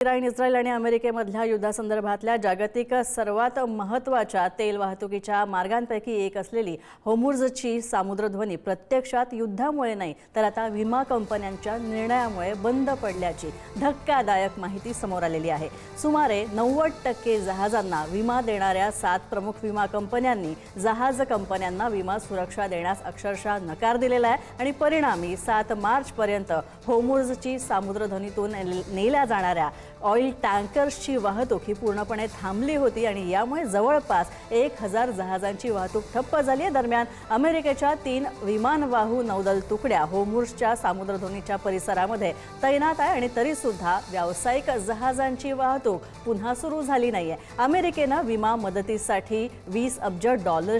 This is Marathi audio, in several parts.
इस्रायल आणि अमेरिकेमधल्या युद्धासंदर्भातल्या जागतिक सर्वात महत्त्वाच्या तेल वाहतुकीच्या मार्गांपैकी एक असलेली होर्मुझची सामुद्रध्वनी प्रत्यक्षात युद्धामुळे नाही तर आता विमा कंपन्यांच्या निर्णयामुळे बंद पडल्याची धक्कादायक माहिती समोर आलेली आहे। सुमारे 90% जहाजांना विमा देणाऱ्या 7 प्रमुख विमा कंपन्यांनी जहाज कंपन्यांना विमा सुरक्षा देण्यास अक्षरशः नकार दिलेला आहे आणि परिणामी 7 मार्च पर्यंत होर्मुझची सामुद्रधुनीतून नेल्या जाणाऱ्या ऑइल टँकर्सची वाहतूक ही पूर्णपणे थांबली होती आणि यामुळे जवळपास 1000 जहाजांची वाहतूक ठप्प झाली आहे। दरम्यान अमेरिकेच्या 3 विमानवाहू नौदल तुकड्या होर्मुझच्या सामुद्रधुनीच्या परिसरामध्ये तैनात आहे आणि तरी सुद्धा व्यावसायिक जहाजांची वाहतूक पुन्हा सुरू झाली नाहीये। अमेरिकेने विमा मदतीसाठी $20 अब्ज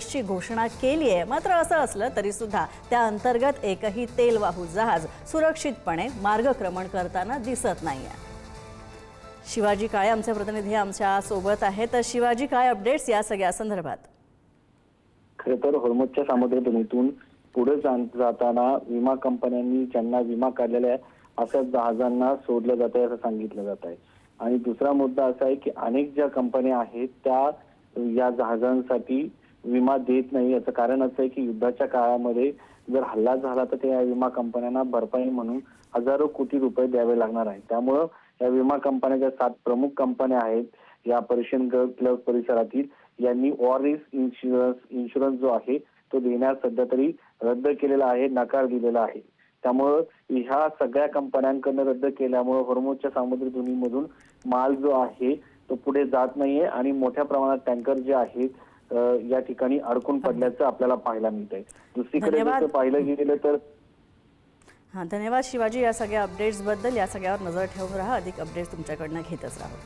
ची घोषणा केली आहे, मात्र असं असलं तरी सुद्धा त्या अंतर्गत एकही तेलवाहू जहाज सुरक्षितपणे मार्गक्रमण करताना दिसत नाहीये। शिवाजी काळे आमचे प्रतिनिधी आमच्या सोबत आहेत। तर शिवाजी, काय अपडेट्स या सगळ्या संदर्भात? खरं तर होर्मुझच्या सामुद्रधुनीतून पुढे जाताना विमा कंपन्यांनी ज्यांना विमा काढलेला आहे अशा जहाजांना सोडलं जात आहे असं सांगितलं जात आहे। आणि दुसरा मुद्दा असा आहे की अनेक ज्या कंपन्या आहेत त्या या जहाजांसाठी विमा देत नाही। याचं कारण असं आहे की युद्धाच्या काळामध्ये जर हल्ला झाला तर त्या विमा कंपन्यांना भरपाई म्हणून हजारो कोटी रुपये द्यावे लागणार आहे। त्यामुळे या विमा कंपन्याच्या 7 प्रमुख कंपन्या आहेत या पर्शियन गल्फ परिसरातील, यांनी वॉर रिस्क इन्शुरन्स जो आहे तो देण्यास सध्या तरी रद्द केलेला आहे, नकार दिलेला आहे। त्यामुळे ह्या सगळ्या कंपन्यांकडून रद्द केल्यामुळे होर्मुझच्या सामुद्रधुनीमधून माल जो आहे तो पुढे जात नाहीये आणि मोठ्या प्रमाणात टँकर जे आहेत या ठिकाणी अडकून पडल्याचं आपल्याला पाहायला मिळतंय। दुसरीकडे जर पाहिलं गेलं तर धन्यवाद शिवाजी या सगळ्या अपडेट्स बद्दल। या सगळ्यावर नजर ठेवून राहा, अधिक अपडेट्स तुमच्याकडनं घेतच राहू।